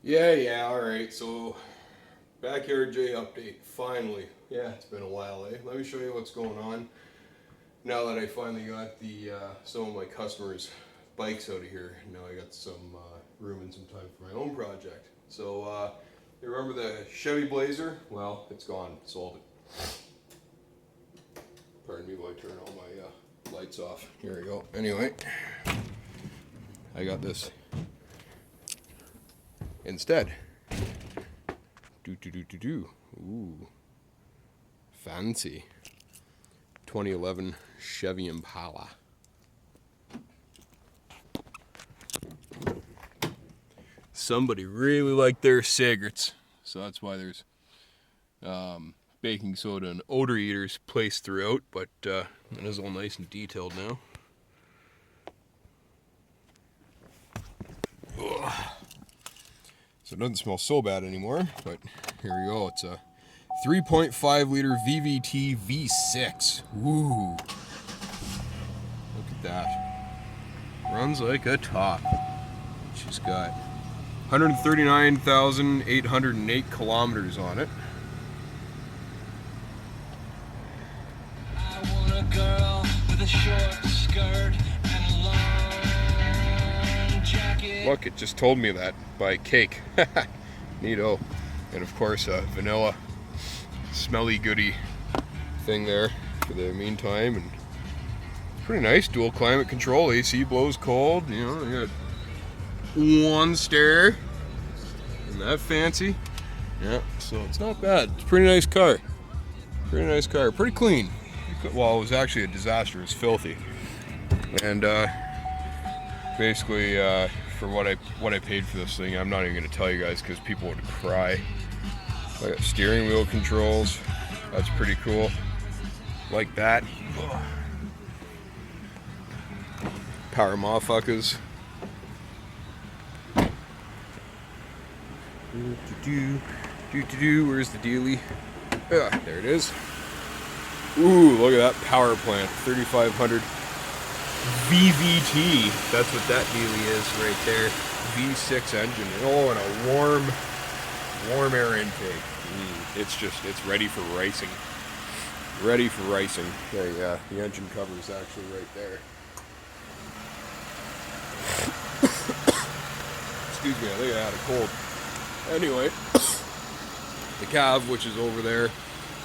Yeah, alright, so Backyard J update, finally. Yeah, it's been a while, eh? Let me show you what's going on now that I finally got the some of my customers' bikes out of here. Now I got some room and some time for my own project. So, you remember the Chevy Blazer? Well, it's gone, sold it. Pardon me while I turn all my lights off. Here we go. Anyway, I got this instead. Ooh, fancy. 2011 Chevy Impala. Somebody really liked their cigarettes, so that's why there's baking soda and odor eaters placed throughout, but it is all nice and detailed now. Ugh. So it doesn't smell so bad anymore, but here we go. It's a 3.5 liter VVT V6. Woo! Look at that. Runs like a top. She's got 139,808 kilometers on it. I want a girl with a short skirt and a long jacket. Look, it just told me that by Cake. Neato. And of course, a vanilla smelly goody thing there for the meantime. And pretty nice. Dual climate control. AC blows cold. You know, you got one stair. Isn't that fancy? Yeah, so it's not bad. It's a pretty nice car. Pretty nice car. Pretty clean. Well, it was actually a disaster. It was filthy. And basically, for what I paid for this thing, I'm not even going to tell you guys because people would cry. I got steering wheel controls. That's pretty cool. Like that. Power motherfuckers. Where's the dealie? There it is. Ooh, look at that power plant. 3500 VVT. That's what that dealie is right there. V6 engine. Oh, and a warm air intake. It's ready for racing. Ready for racing. There you go. The engine cover is actually right there. Excuse me, I think I had a cold. Anyway, the cab, which is over there,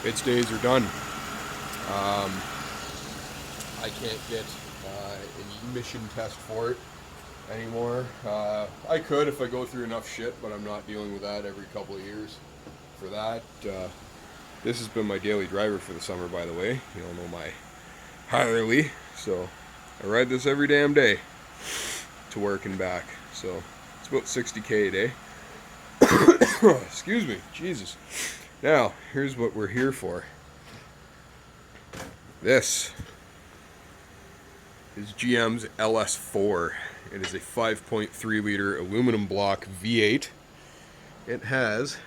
its days are done. I can't get an emission test for it anymore. I could if I go through enough shit, but I'm not dealing with that every couple of years for that. This has been my daily driver for the summer, by the way. You all know my Harley, so I ride this every damn day to work and back. So it's about 60K a day. Excuse me, Jesus. Now, here's what we're here for. This is GM's LS4. It is a 5.3 liter aluminum block V8. It has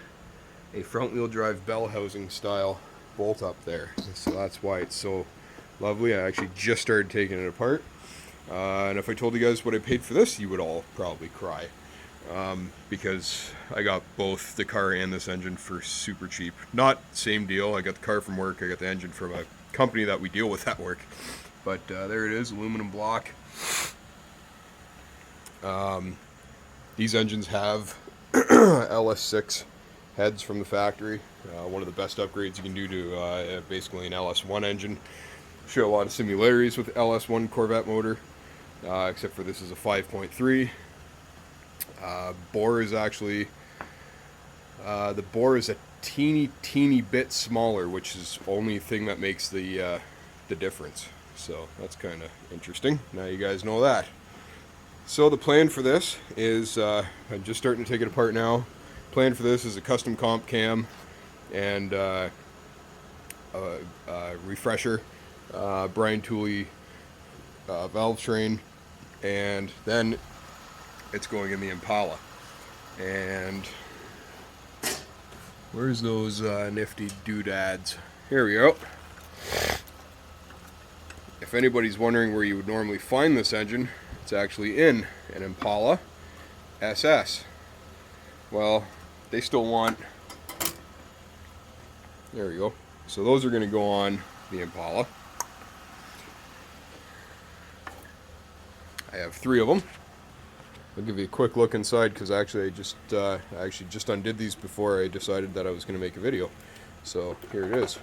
a front wheel drive bell housing style bolt up there. So that's why it's so lovely. I actually just started taking it apart. And if I told you guys what I paid for this, you would all probably cry. Because I got both the car and this engine for super cheap. Not same deal. I got the car from work. I got the engine from a company that we deal with at work. But there it is, aluminum block. These engines have LS6 heads from the factory. One of the best upgrades you can do to basically an LS1 engine. Show a lot of similarities with LS1 Corvette motor, except for this is a 5.3. Bore is actually the bore is a teeny bit smaller, which is the only thing that makes the difference. So that's kind of interesting. Now you guys know that. So the plan for this is I'm just starting to take it apart now. Plan for this is a custom comp cam and refresher, Brian Tooley valve train, and then it's going in the Impala. And where's those nifty doodads? Here we go. If anybody's wondering where you would normally find this engine, it's actually in an Impala SS. well, they still want, there we go. So those are going to go on the Impala. I have 3 of them. I'll give you a quick look inside because actually I actually just undid these before I decided that I was going to make a video. So here it is.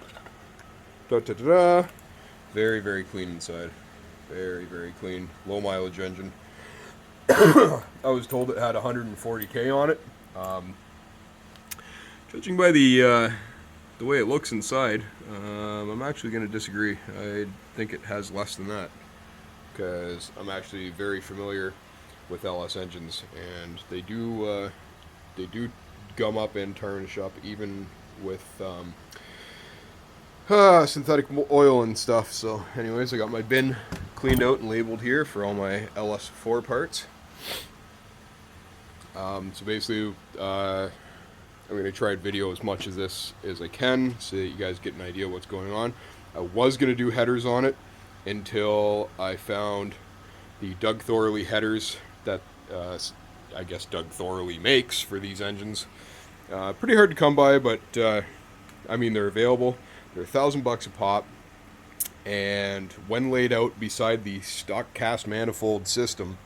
Da da da da. Very, very clean inside. Very, very clean. Low mileage engine. I was told it had 140k on it. Judging by the way it looks inside, I'm actually going to disagree. I think it has less than that because I'm actually very familiar with LS engines, and they do gum up and tarnish up even with synthetic oil and stuff. So anyways, I got my bin cleaned out and labeled here for all my LS4 parts. So basically I'm going to try to video as much of this as I can so that you guys get an idea what's going on. I was going to do headers on it until I found the Doug Thorley headers that I guess Doug Thorley makes for these engines. Pretty hard to come by, but I mean, they're available. They're $1,000 a pop, and when laid out beside the stock cast manifold system,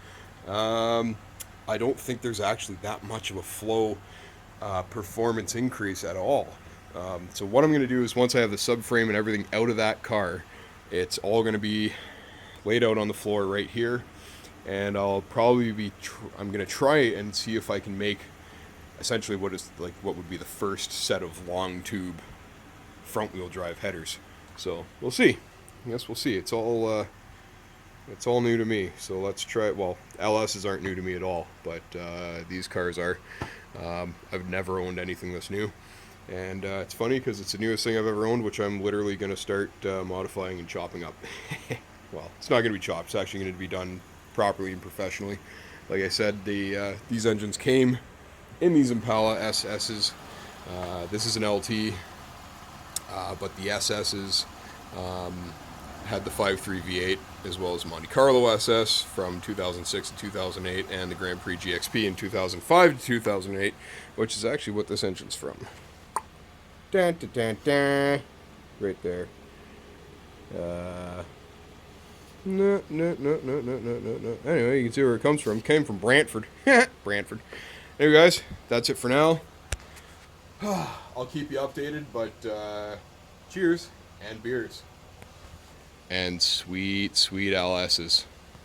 I don't think there's actually that much of a flow performance increase at all. So what I'm going to do is once I have the subframe and everything out of that car, it's all going to be laid out on the floor right here, and I'll probably be I'm going to try and see if I can make essentially what would be the first set of long tube front wheel drive headers. So we'll see. I guess we'll see. It's all new to me, so let's try it. Well, LSs aren't new to me at all, but these cars are. I've never owned anything this new, and it's funny because it's the newest thing I've ever owned, which I'm literally going to start modifying and chopping up. Well, it's not going to be chopped. It's actually going to be done properly and professionally. Like I said, these engines came in these Impala SSs. This is an LT, but the SSs had the 5.3 V8 as well as Monte Carlo SS from 2006 to 2008 and the Grand Prix GXP in 2005 to 2008, which is actually what this engine's from. Dun, dun, dun, dun. Right there. No. Anyway, you can see where it comes from. Came from Brantford. Brantford. Anyway, guys, that's it for now. I'll keep you updated, but cheers and beers. And sweet, sweet LSs.